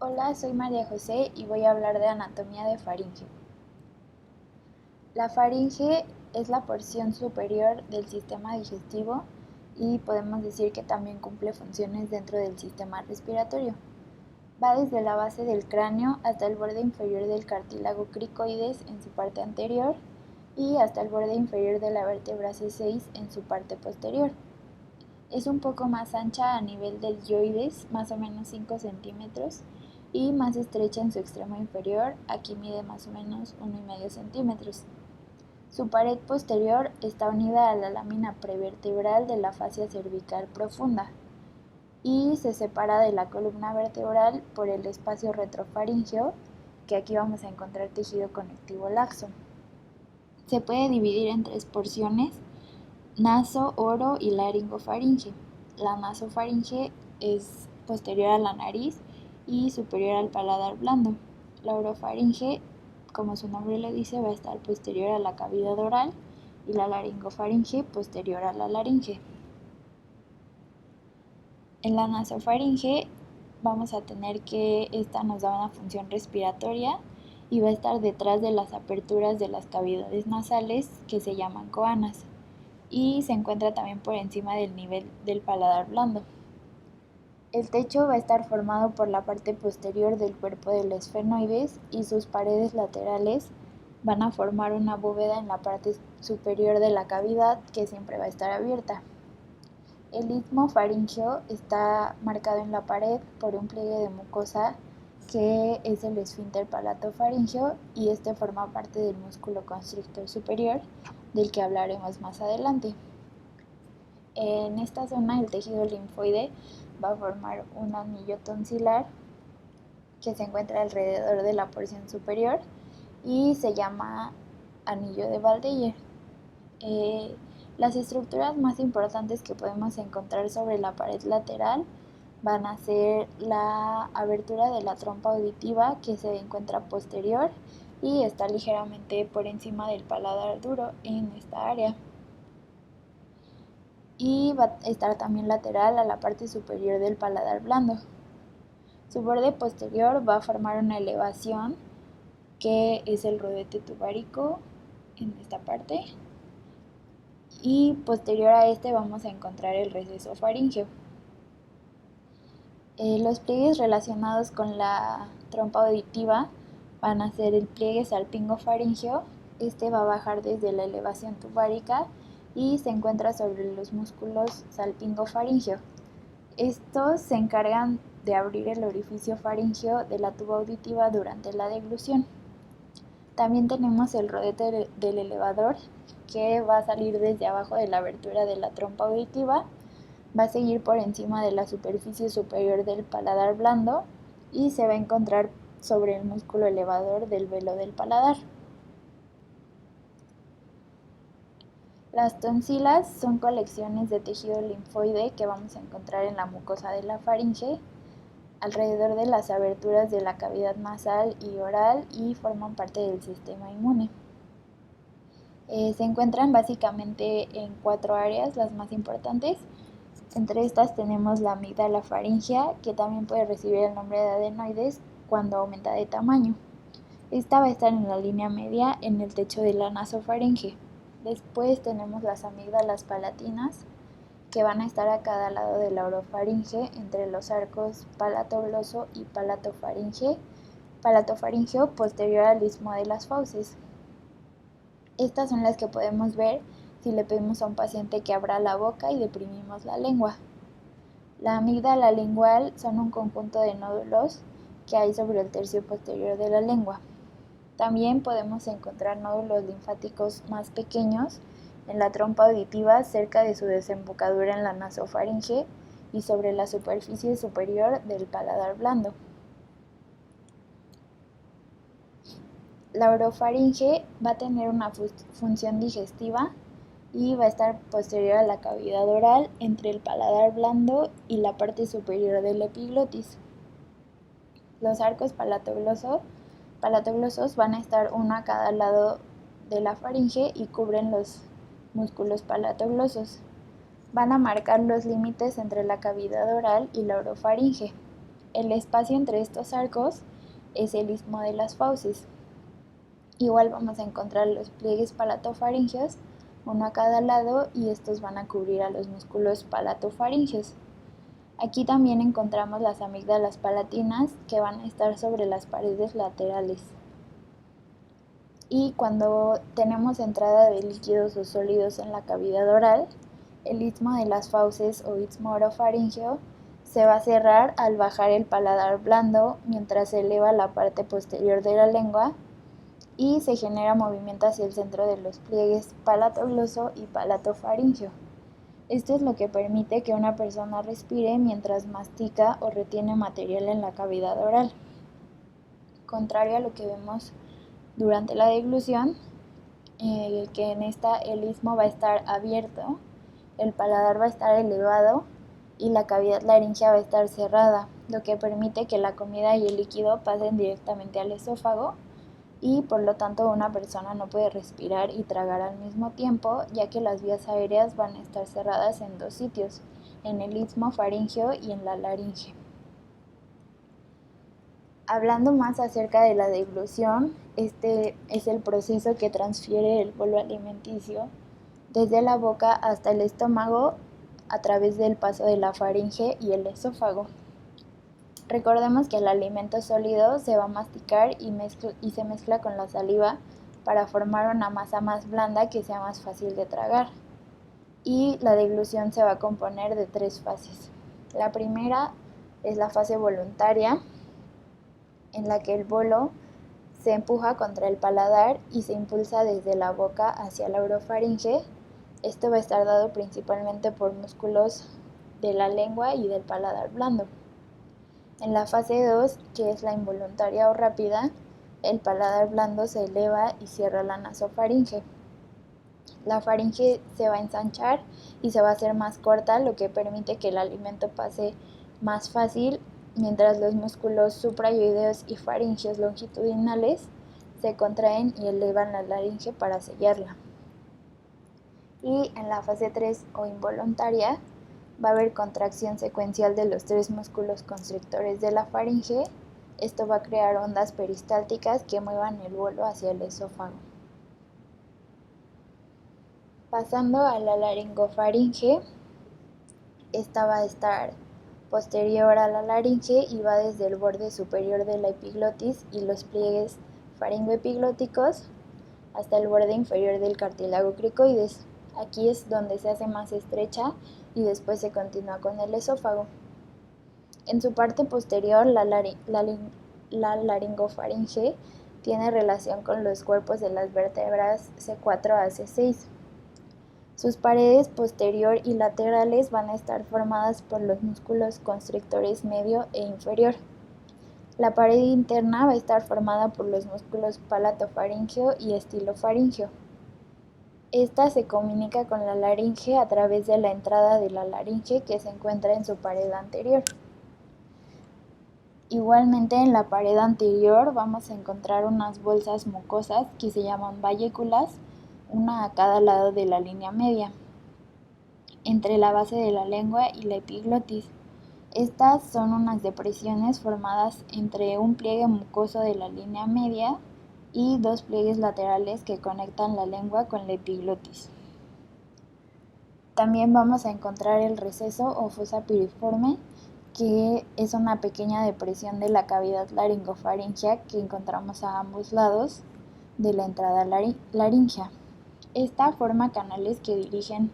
Hola, soy María José y voy a hablar de anatomía de faringe. La faringe es la porción superior del sistema digestivo y podemos decir que también cumple funciones dentro del sistema respiratorio. Va desde la base del cráneo hasta el borde inferior del cartílago cricoides en su parte anterior y hasta el borde inferior de la vértebra C6 en su parte posterior. Es un poco más ancha a nivel del yoides, más o menos 5 centímetros, y más estrecha en su extremo inferior, aquí mide más o menos 1,5 centímetros. Su pared posterior está unida a la lámina prevertebral de la fascia cervical profunda y se separa de la columna vertebral por el espacio retrofaríngeo, que aquí vamos a encontrar tejido conectivo laxo. Se puede dividir en tres porciones: naso, oro y laringofaringe. La nasofaringe es posterior a la nariz y superior al paladar blando. La orofaringe, como su nombre le dice, va a estar posterior a la cavidad oral, y la laringofaringe posterior a la laringe. En la nasofaringe vamos a tener que esta nos da una función respiratoria y va a estar detrás de las aperturas de las cavidades nasales, que se llaman coanas, y se encuentra también por encima del nivel del paladar blando. El techo va a estar formado por la parte posterior del cuerpo del esfenoides y sus paredes laterales van a formar una bóveda en la parte superior de la cavidad, que siempre va a estar abierta. El istmo faríngeo está marcado en la pared por un pliegue de mucosa que es el esfínter palatofaríngeo, y este forma parte del músculo constrictor superior, del que hablaremos más adelante. En esta zona el tejido linfoide va a formar un anillo tonsilar que se encuentra alrededor de la porción superior y se llama anillo de Waldeyer. Las estructuras más importantes que podemos encontrar sobre la pared lateral van a ser la abertura de la trompa auditiva, que se encuentra posterior y está ligeramente por encima del paladar duro en esta área, y va a estar también lateral a la parte superior del paladar blando. Su borde posterior va a formar una elevación que es el rodete tubárico en esta parte, y posterior a este vamos a encontrar el receso faríngeo. Los pliegues relacionados con la trompa auditiva van a ser el pliegue salpingofaríngeo. Este va a bajar desde la elevación tubárica y se encuentra sobre los músculos salpingofaríngeo. Estos se encargan de abrir el orificio faríngeo de la tuba auditiva durante la deglución. También tenemos el rodete del elevador, que va a salir desde abajo de la abertura de la trompa auditiva, va a seguir por encima de la superficie superior del paladar blando y se va a encontrar sobre el músculo elevador del velo del paladar. Las tonsilas son colecciones de tejido linfoide que vamos a encontrar en la mucosa de la faringe, alrededor de las aberturas de la cavidad nasal y oral, y forman parte del sistema inmune. Se encuentran básicamente en 4 áreas, las más importantes. Entre estas tenemos la amígdala faríngea, que también puede recibir el nombre de adenoides cuando aumenta de tamaño. Esta va a estar en la línea media en el techo de la nasofaringe. Después tenemos las amígdalas palatinas, que van a estar a cada lado de la orofaringe, entre los arcos palatogloso y palatofaringeo posterior al istmo de las fauces. Estas son las que podemos ver si le pedimos a un paciente que abra la boca y deprimimos la lengua. La amígdala lingual son un conjunto de nódulos que hay sobre el tercio posterior de la lengua. También podemos encontrar nódulos linfáticos más pequeños en la trompa auditiva, cerca de su desembocadura en la nasofaringe y sobre la superficie superior del paladar blando. La orofaringe va a tener una función digestiva y va a estar posterior a la cavidad oral, entre el paladar blando y la parte superior del epiglotis. Los arcos palatoglosos van a estar uno a cada lado de la faringe y cubren los músculos palatoglosos. Van a marcar los límites entre la cavidad oral y la orofaringe. El espacio entre estos arcos es el istmo de las fauces. Igual vamos a encontrar los pliegues palatofaringeos, uno a cada lado, y estos van a cubrir a los músculos palatofaringeos. Aquí también encontramos las amígdalas palatinas, que van a estar sobre las paredes laterales. Y cuando tenemos entrada de líquidos o sólidos en la cavidad oral, el istmo de las fauces o istmo orofaríngeo se va a cerrar al bajar el paladar blando mientras se eleva la parte posterior de la lengua y se genera movimiento hacia el centro de los pliegues palatogloso y palatofaríngeo. Esto es lo que permite que una persona respire mientras mastica o retiene material en la cavidad oral. Contrario a lo que vemos durante la deglución, que en esta el istmo va a estar abierto, el paladar va a estar elevado y la cavidad laríngea va a estar cerrada, lo que permite que la comida y el líquido pasen directamente al esófago y por lo tanto una persona no puede respirar y tragar al mismo tiempo, ya que las vías aéreas van a estar cerradas en dos sitios, en el istmo faríngeo y en la laringe. Hablando más acerca de la deglución, este es el proceso que transfiere el bolo alimenticio desde la boca hasta el estómago a través del paso de la faringe y el esófago. Recordemos que el alimento sólido se va a masticar y se mezcla con la saliva para formar una masa más blanda que sea más fácil de tragar. Y la deglución se va a componer de tres fases. La primera es la fase voluntaria, en la que el bolo se empuja contra el paladar y se impulsa desde la boca hacia la orofaringe. Esto va a estar dado principalmente por músculos de la lengua y del paladar blando. En la fase 2, que es la involuntaria o rápida, el paladar blando se eleva y cierra la nasofaringe. La faringe se va a ensanchar y se va a hacer más corta, lo que permite que el alimento pase más fácil, mientras los músculos suprayoideos y faringeos longitudinales se contraen y elevan la laringe para sellarla. Y en la fase 3 o involuntaria va a haber contracción secuencial de los tres músculos constrictores de la faringe. Esto va a crear ondas peristálticas que muevan el bolo hacia el esófago. Pasando a la laringofaringe, esta va a estar posterior a la laringe y va desde el borde superior de la epiglotis y los pliegues faringoepiglóticos hasta el borde inferior del cartílago cricoides. Aquí es donde se hace más estrecha y después se continúa con el esófago. En su parte posterior, la laringofaringe tiene relación con los cuerpos de las vértebras C4 a C6. Sus paredes posterior y laterales van a estar formadas por los músculos constrictores medio e inferior. La pared interna va a estar formada por los músculos palatofaríngeo y estilofaríngeo. Esta se comunica con la laringe a través de la entrada de la laringe que se encuentra en su pared anterior. Igualmente en la pared anterior vamos a encontrar unas bolsas mucosas que se llaman valléculas, una a cada lado de la línea media, entre la base de la lengua y la epiglotis. Estas son unas depresiones formadas entre un pliegue mucoso de la línea media y dos pliegues laterales que conectan la lengua con la epiglotis. También vamos a encontrar el receso o fosa piriforme, que es una pequeña depresión de la cavidad laringofaringea que encontramos a ambos lados de la entrada laringea. Esta forma canales que dirigen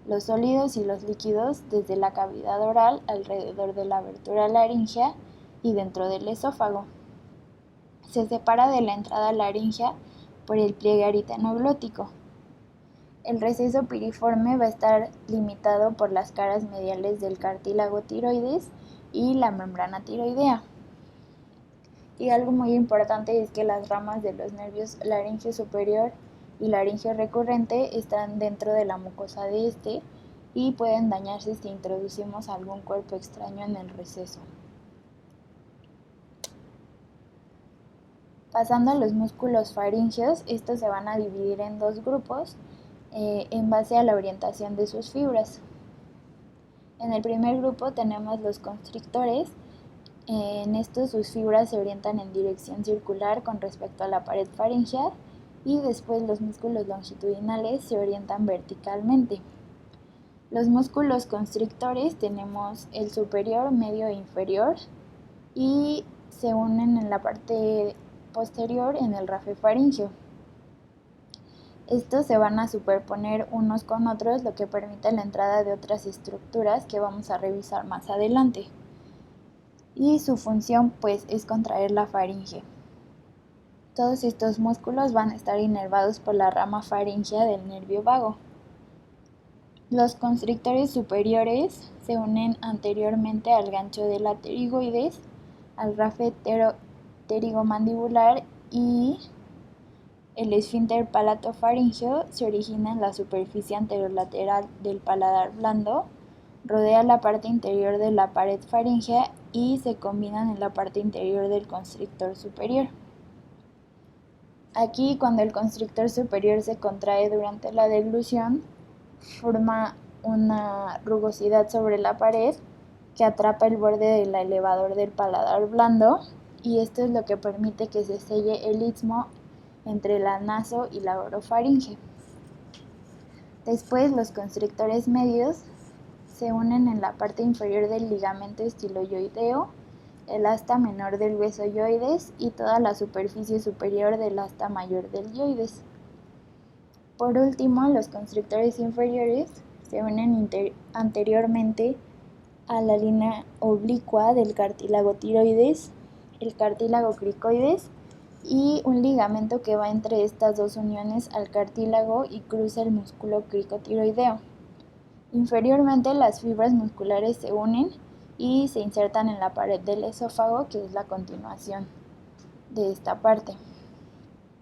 los sólidos y los líquidos desde la cavidad oral alrededor de la abertura laringea y dentro del esófago. Se separa de la entrada laringea por el pliegue aritenoglótico. El receso piriforme va a estar limitado por las caras mediales del cartílago tiroides y la membrana tiroidea. Y algo muy importante es que las ramas de los nervios laringio superior y laringio recurrente están dentro de la mucosa de este y pueden dañarse si introducimos algún cuerpo extraño en el receso. Pasando a los músculos faringeos, estos se van a dividir en dos grupos en base a la orientación de sus fibras. En el primer grupo tenemos los constrictores, En esto sus fibras se orientan en dirección circular con respecto a la pared faríngea y después los músculos longitudinales se orientan verticalmente. Los músculos constrictores tenemos el superior, medio e inferior y se unen en la parte posterior en el rafe-faríngeo. Estos se van a superponer unos con otros, lo que permite la entrada de otras estructuras que vamos a revisar más adelante. Y su función pues es contraer la faringe. Todos estos músculos van a estar inervados por la rama faríngea del nervio vago. Los constrictores superiores se unen anteriormente al gancho de la pterigoides, al rafe pterigomandibular y el esfínter palatofaríngeo se origina en la superficie anterolateral del paladar blando, rodea la parte interior de la pared faríngea y se combinan en la parte interior del constrictor superior. Aquí, cuando el constrictor superior se contrae durante la deglución, forma una rugosidad sobre la pared que atrapa el borde del elevador del paladar blando y esto es lo que permite que se selle el istmo entre la naso y la orofaringe. Después los constrictores medios se unen en la parte inferior del ligamento estiloioideo, el asta menor del hueso yoides y toda la superficie superior del asta mayor del yoides. Por último, los constrictores inferiores se unen anteriormente a la línea oblicua del cartílago tiroides, el cartílago cricoides y un ligamento que va entre estas dos uniones al cartílago y cruza el músculo cricotiroideo. Inferiormente las fibras musculares se unen y se insertan en la pared del esófago, que es la continuación de esta parte.